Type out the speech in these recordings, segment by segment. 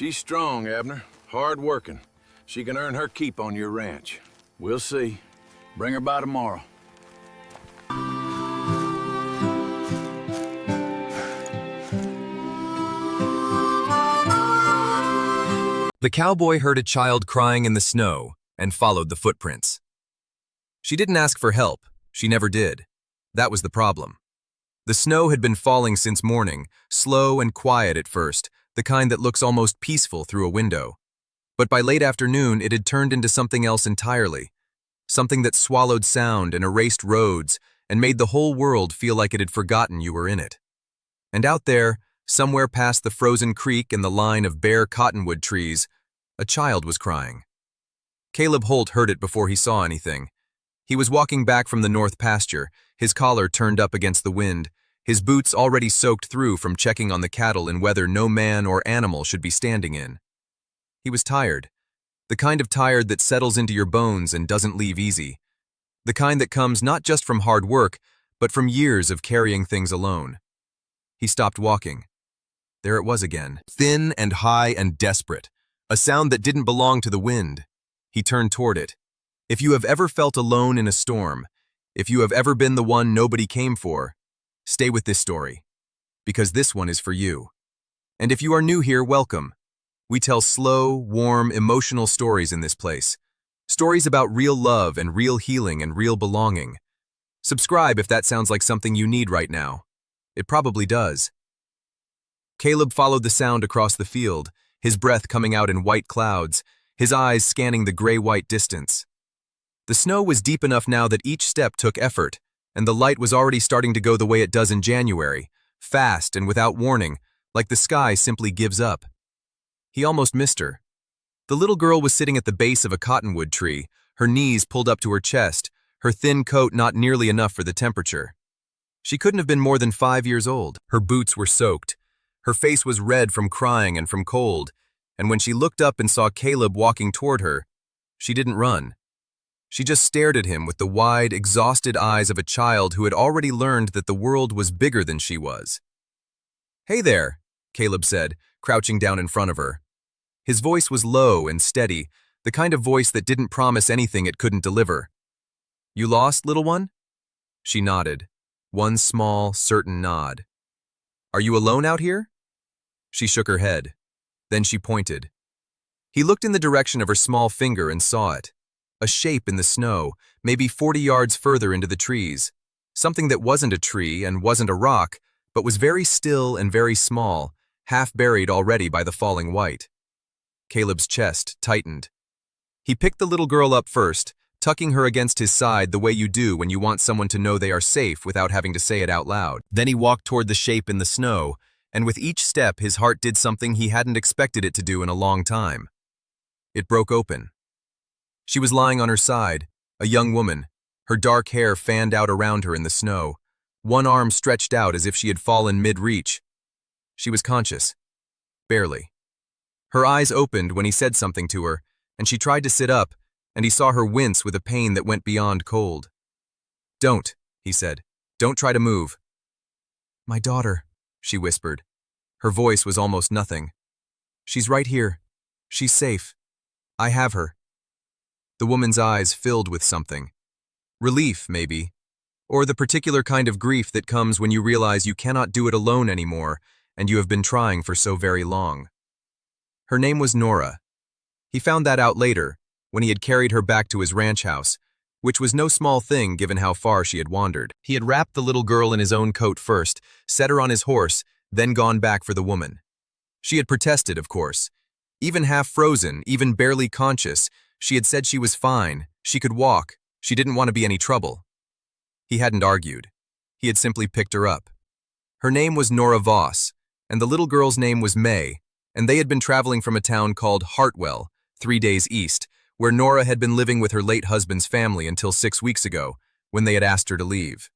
She's strong, Abner. Hard-working. She can earn her keep on your ranch. We'll see. Bring her by tomorrow. The cowboy heard a child crying in the snow and followed the footprints. She didn't ask for help. She never did. That was the problem. The snow had been falling since morning, slow and quiet at first, the kind that looks almost peaceful through a window. But by late afternoon, it had turned into something else entirely. Something that swallowed sound and erased roads and made the whole world feel like it had forgotten you were in it. And out there, somewhere past the frozen creek and the line of bare cottonwood trees, a child was crying. Caleb Holt heard it before he saw anything. He was walking back from the north pasture, his collar turned up against the wind, his boots already soaked through from checking on the cattle in weather no man or animal should be standing in. He was tired, the kind of tired that settles into your bones and doesn't leave easy, the kind that comes not just from hard work, but from years of carrying things alone. He stopped walking. There it was again, thin and high and desperate, a sound that didn't belong to the wind. He turned toward it. If you have ever felt alone in a storm, if you have ever been the one nobody came for, stay with this story, because this one is for you. And if you are new here, welcome. We tell slow, warm, emotional stories in this place. Stories about real love and real healing and real belonging. Subscribe if that sounds like something you need right now. It probably does. Caleb followed the sound across the field, his breath coming out in white clouds, his eyes scanning the gray-white distance. The snow was deep enough now that each step took effort, and the light was already starting to go the way it does in January, fast and without warning, like the sky simply gives up. He almost missed her. The little girl was sitting at the base of a cottonwood tree, her knees pulled up to her chest, her thin coat not nearly enough for the temperature. She couldn't have been more than 5 years old. Her boots were soaked. Her face was red from crying and from cold, and when she looked up and saw Caleb walking toward her, she didn't run. She just stared at him with the wide, exhausted eyes of a child who had already learned that the world was bigger than she was. "Hey there," Caleb said, crouching down in front of her. His voice was low and steady, the kind of voice that didn't promise anything it couldn't deliver. "You lost, little one?" She nodded, one small, certain nod. "Are you alone out here?" She shook her head. Then she pointed. He looked in the direction of her small finger and saw it. A shape in the snow, maybe 40 yards further into the trees. Something that wasn't a tree and wasn't a rock, but was very still and very small, half buried already by the falling white. Caleb's chest tightened. He picked the little girl up first, tucking her against his side the way you do when you want someone to know they are safe without having to say it out loud. Then he walked toward the shape in the snow, and with each step his heart did something he hadn't expected it to do in a long time. It broke open. She was lying on her side, a young woman, her dark hair fanned out around her in the snow, one arm stretched out as if she had fallen mid-reach. She was conscious. Barely. Her eyes opened when he said something to her, and she tried to sit up, and he saw her wince with a pain that went beyond cold. "Don't," he said. "Don't try to move." "My daughter," she whispered. Her voice was almost nothing. "She's right here. She's safe. I have her." The woman's eyes filled with something. Relief, maybe. Or the particular kind of grief that comes when you realize you cannot do it alone anymore, and you have been trying for so very long. Her name was Nora. He found that out later, when he had carried her back to his ranch house, which was no small thing given how far she had wandered. He had wrapped the little girl in his own coat first, set her on his horse, then gone back for the woman. She had protested, of course. Even half frozen, even barely conscious, she had said she was fine, she could walk, she didn't want to be any trouble. He hadn't argued. He had simply picked her up. Her name was Nora Voss, and the little girl's name was May, and they had been traveling from a town called Hartwell, 3 days east, where Nora had been living with her late husband's family until 6 weeks ago, when they had asked her to leave.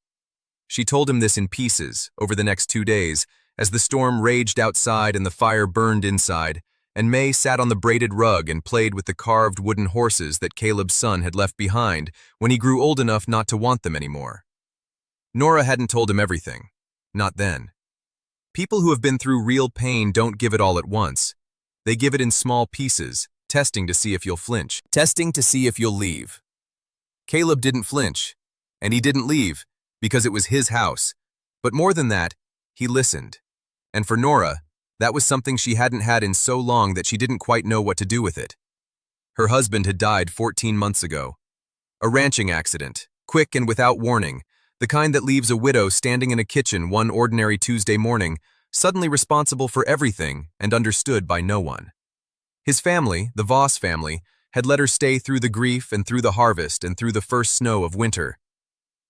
She told him this in pieces over the next 2 days, as the storm raged outside and the fire burned inside, and May sat on the braided rug and played with the carved wooden horses that Caleb's son had left behind when he grew old enough not to want them anymore. Nora hadn't told him everything. Not then. People who have been through real pain don't give it all at once. They give it in small pieces, testing to see if you'll flinch, testing to see if you'll leave. Caleb didn't flinch, and he didn't leave because it was his house. But more than that, he listened. And for Nora, that was something she hadn't had in so long that she didn't quite know what to do with it. Her husband had died 14 months ago. A ranching accident, quick and without warning, the kind that leaves a widow standing in a kitchen one ordinary Tuesday morning, suddenly responsible for everything and understood by no one. His family, the Voss family, had let her stay through the grief and through the harvest and through the first snow of winter.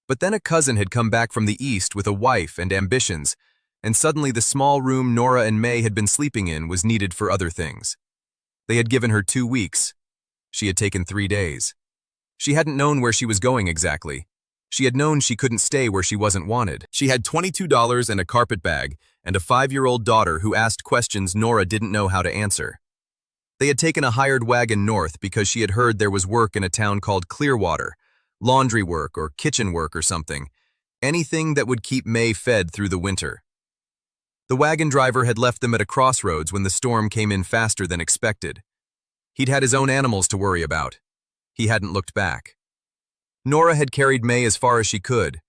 But then a cousin had come back from the east with a wife and ambitions, and suddenly the small room Nora and May had been sleeping in was needed for other things. They had given her 2 weeks. She had taken 3 days. She hadn't known where she was going exactly. She had known she couldn't stay where she wasn't wanted. She had $22 and a carpet bag and a 5-year-old daughter who asked questions Nora didn't know how to answer. They had taken a hired wagon north because she had heard there was work in a town called Clearwater, laundry work or kitchen work or something, anything that would keep May fed through the winter. The wagon driver had left them at a crossroads when the storm came in faster than expected. He'd had his own animals to worry about. He hadn't looked back. Nora had carried May as far as she could.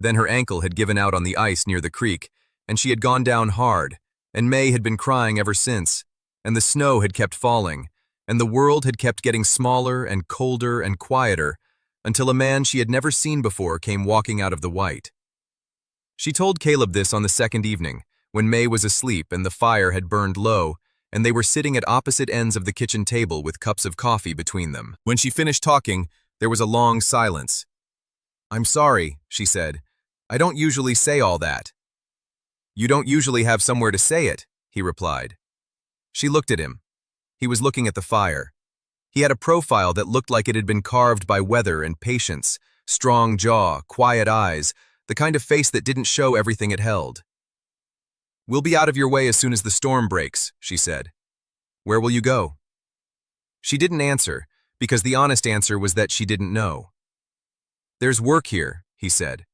Then her ankle had given out on the ice near the creek, and she had gone down hard, and May had been crying ever since, and the snow had kept falling, and the world had kept getting smaller and colder and quieter, until a man she had never seen before came walking out of the white. She told Caleb this on the second evening, when May was asleep and the fire had burned low, and they were sitting at opposite ends of the kitchen table with cups of coffee between them. When she finished talking, there was a long silence. "I'm sorry," she said. "I don't usually say all that." "You don't usually have somewhere to say it," he replied. She looked at him. He was looking at the fire. He had a profile that looked like it had been carved by weather and patience, strong jaw, quiet eyes, the kind of face that didn't show everything it held. "We'll be out of your way as soon as the storm breaks," she said. "Where will you go?" She didn't answer, because the honest answer was that she didn't know. "There's work here," he said.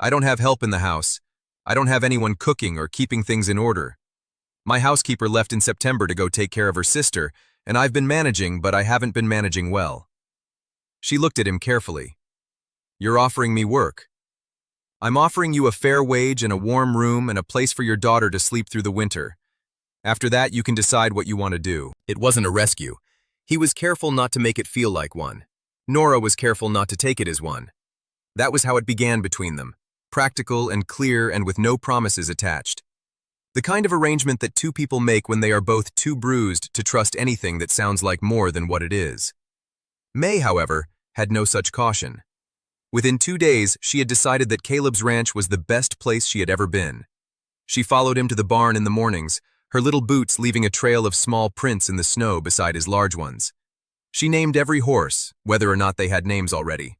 "I don't have help in the house. I don't have anyone cooking or keeping things in order. My housekeeper left in September to go take care of her sister, and I've been managing, but I haven't been managing well." She looked at him carefully. "You're offering me work." "I'm offering you a fair wage and a warm room and a place for your daughter to sleep through the winter. After that, you can decide what you want to do." It wasn't a rescue. He was careful not to make it feel like one. Nora was careful not to take it as one. That was how it began between them, practical and clear and with no promises attached. The kind of arrangement that two people make when they are both too bruised to trust anything that sounds like more than what it is. May, however, had no such caution. Within 2 days, she had decided that Caleb's ranch was the best place she had ever been. She followed him to the barn in the mornings, her little boots leaving a trail of small prints in the snow beside his large ones. She named every horse, whether or not they had names already.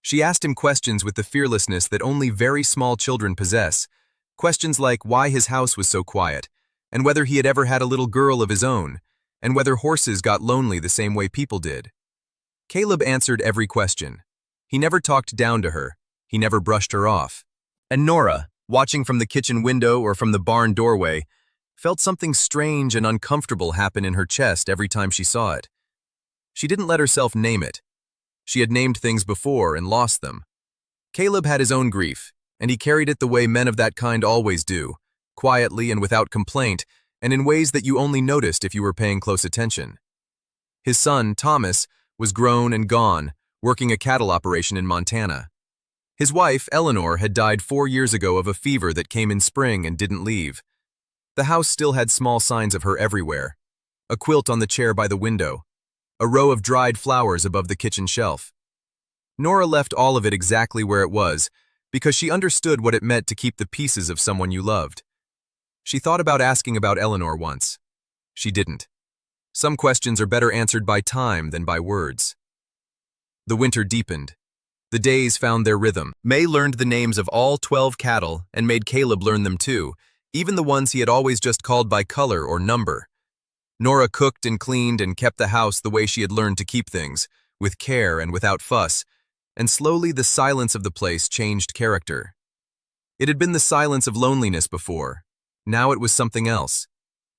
She asked him questions with the fearlessness that only very small children possess, questions like why his house was so quiet, and whether he had ever had a little girl of his own, and whether horses got lonely the same way people did. Caleb answered every question. He never talked down to her. He never brushed her off. And Nora, watching from the kitchen window or from the barn doorway, felt something strange and uncomfortable happen in her chest every time she saw it. She didn't let herself name it. She had named things before and lost them. Caleb had his own grief, and he carried it the way men of that kind always do, quietly and without complaint, and in ways that you only noticed if you were paying close attention. His son, Thomas, was grown and gone, working a cattle operation in Montana. His wife, Eleanor, had died 4 years ago of a fever that came in spring and didn't leave. The house still had small signs of her everywhere. A quilt on the chair by the window. A row of dried flowers above the kitchen shelf. Nora left all of it exactly where it was, because she understood what it meant to keep the pieces of someone you loved. She thought about asking about Eleanor once. She didn't. Some questions are better answered by time than by words. The winter deepened. The days found their rhythm. May learned the names of all 12 cattle and made Caleb learn them too, even the ones he had always just called by color or number. Nora cooked and cleaned and kept the house the way she had learned to keep things, with care and without fuss, and slowly the silence of the place changed character. It had been the silence of loneliness before. Now it was something else,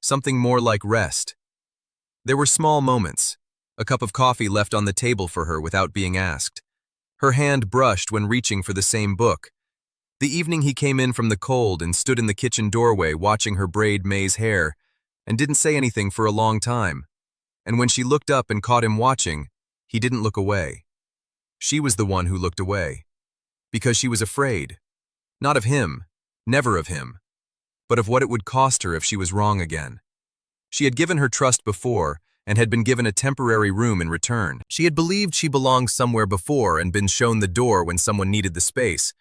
something more like rest. There were small moments. A cup of coffee left on the table for her without being asked. Her hand brushed when reaching for the same book. The evening he came in from the cold and stood in the kitchen doorway watching her braid May's hair, and didn't say anything for a long time. And when she looked up and caught him watching, he didn't look away. She was the one who looked away. Because she was afraid. Not of him, never of him, but of what it would cost her if she was wrong again. She had given her trust before, and had been given a temporary room in return. She had believed she belonged somewhere before and been shown the door when someone needed the space.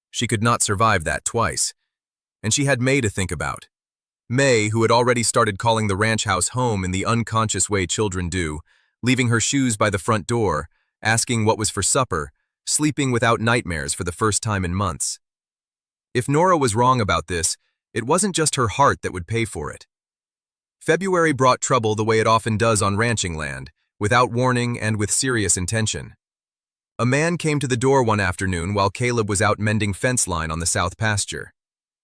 She could not survive that twice. And she had May to think about. May, who had already started calling the ranch house home in the unconscious way children do, leaving her shoes by the front door, asking what was for supper, sleeping without nightmares for the first time in months. If Nora was wrong about this, it wasn't just her heart that would pay for it. February brought trouble the way it often does on ranching land, without warning and with serious intention. A man came to the door one afternoon while Caleb was out mending fence line on the south pasture.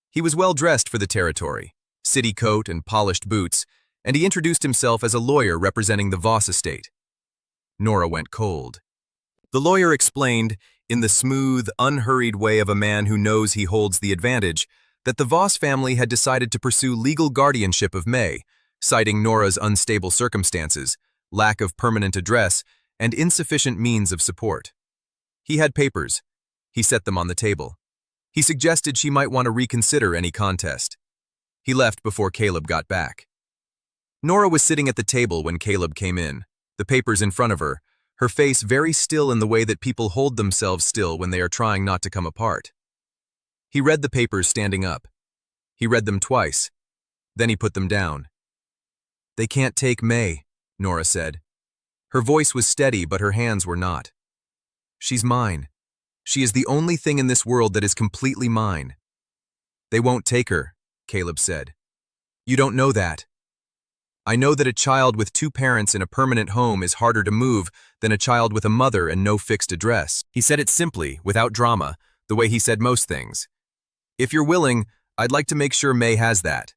He was well dressed for the territory, city coat and polished boots, and he introduced himself as a lawyer representing the Voss estate. Nora went cold. The lawyer explained, in the smooth, unhurried way of a man who knows he holds the advantage, that the Voss family had decided to pursue legal guardianship of May, citing Nora's unstable circumstances, lack of permanent address, and insufficient means of support. He had papers. He set them on the table. He suggested she might want to reconsider any contest. He left before Caleb got back. Nora was sitting at the table when Caleb came in, the papers in front of her, her face very still in the way that people hold themselves still when they are trying not to come apart. He read the papers standing up. He read them twice. Then he put them down. "They can't take May," Nora said. Her voice was steady, but her hands were not. "She's mine. She is the only thing in this world that is completely mine." "They won't take her," Caleb said. "You don't know that. I know that a child with two parents in a permanent home is harder to move than a child with a mother and no fixed address." He said it simply, without drama, the way he said most things. "If you're willing, I'd like to make sure May has that."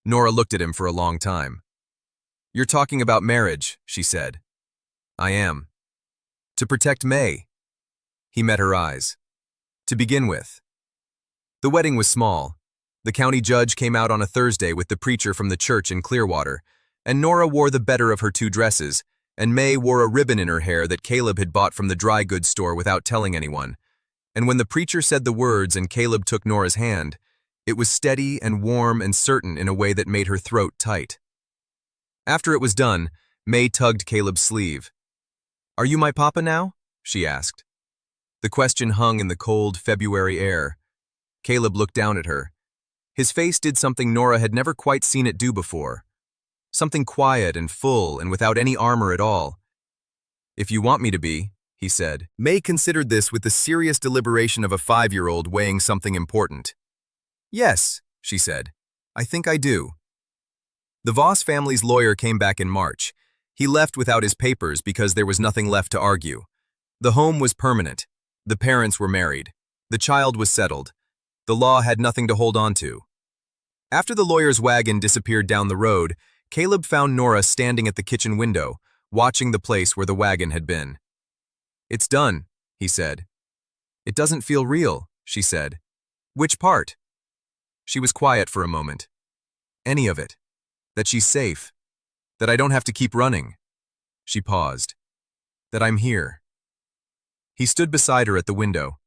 Nora looked at him for a long time. "You're talking about marriage," she said. "I am. To protect May." He met her eyes. "To begin with." The wedding was small. The county judge came out on a Thursday with the preacher from the church in Clearwater, and Nora wore the better of her two dresses, and May wore a ribbon in her hair that Caleb had bought from the dry goods store without telling anyone. And when the preacher said the words and Caleb took Nora's hand, it was steady and warm and certain in a way that made her throat tight. After it was done, May tugged Caleb's sleeve. "Are you my papa now?" she asked. The question hung in the cold February air. Caleb looked down at her. His face did something Nora had never quite seen it do before. Something quiet and full and without any armor at all. "If you want me to be," he said. May considered this with the serious deliberation of a 5-year-old weighing something important. "Yes," she said. "I think I do." The Voss family's lawyer came back in March. He left without his papers because there was nothing left to argue. The home was permanent. The parents were married. The child was settled. The law had nothing to hold on to. After the lawyer's wagon disappeared down the road, Caleb found Nora standing at the kitchen window, watching the place where the wagon had been. "It's done," he said. "It doesn't feel real," she said. "Which part?" She was quiet for a moment. "Any of it. That she's safe. That I don't have to keep running." She paused. "That I'm here." He stood beside her at the window.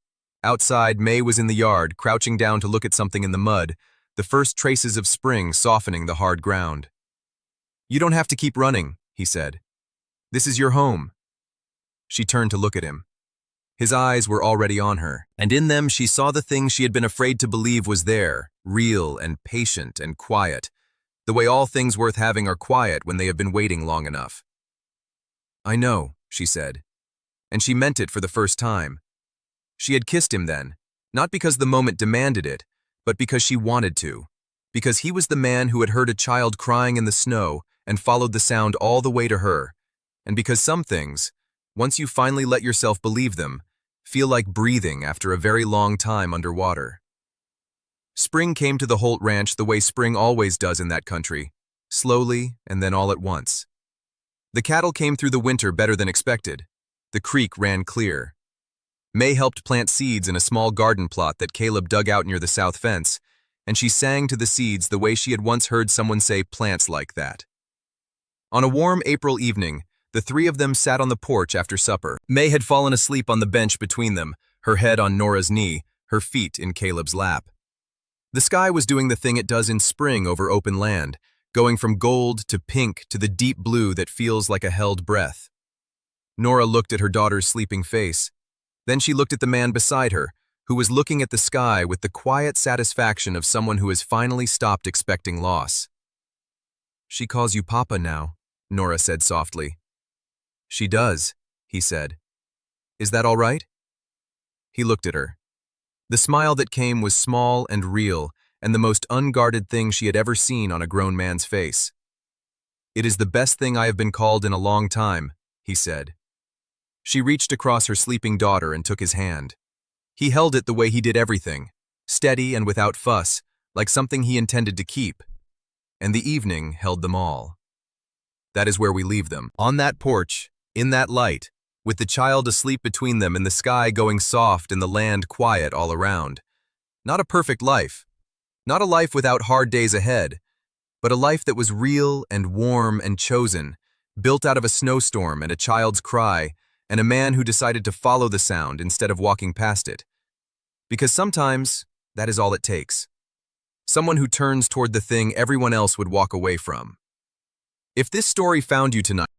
Outside, May was in the yard, crouching down to look at something in the mud, the first traces of spring softening the hard ground. "You don't have to keep running," he said. "This is your home." She turned to look at him. His eyes were already on her, and in them she saw the thing she had been afraid to believe was there, real and patient and quiet, the way all things worth having are quiet when they have been waiting long enough. "I know," she said, and she meant it for the first time. She had kissed him then, not because the moment demanded it, but because she wanted to, because he was the man who had heard a child crying in the snow and followed the sound all the way to her, and because some things, once you finally let yourself believe them, feel like breathing after a very long time underwater. Spring came to the Holt Ranch the way spring always does in that country, slowly and then all at once. The cattle came through the winter better than expected. The creek ran clear. May helped plant seeds in a small garden plot that Caleb dug out near the south fence, and she sang to the seeds the way she had once heard someone say plants like that. On a warm April evening, the three of them sat on the porch after supper. May had fallen asleep on the bench between them, her head on Nora's knee, her feet in Caleb's lap. The sky was doing the thing it does in spring over open land, going from gold to pink to the deep blue that feels like a held breath. Nora looked at her daughter's sleeping face. Then she looked at the man beside her, who was looking at the sky with the quiet satisfaction of someone who has finally stopped expecting loss. "She calls you Papa now," Nora said softly. "She does," he said. "Is that all right?" He looked at her. The smile that came was small and real, and the most unguarded thing she had ever seen on a grown man's face. "It is the best thing I have been called in a long time," he said. She reached across her sleeping daughter and took his hand. He held it the way he did everything, steady and without fuss, like something he intended to keep. And the evening held them all. That is where we leave them, on that porch, in that light, with the child asleep between them and the sky going soft and the land quiet all around. Not a perfect life, not a life without hard days ahead, but a life that was real and warm and chosen, built out of a snowstorm and a child's cry, and a man who decided to follow the sound instead of walking past it. Because sometimes, that is all it takes. Someone who turns toward the thing everyone else would walk away from. If this story found you tonight,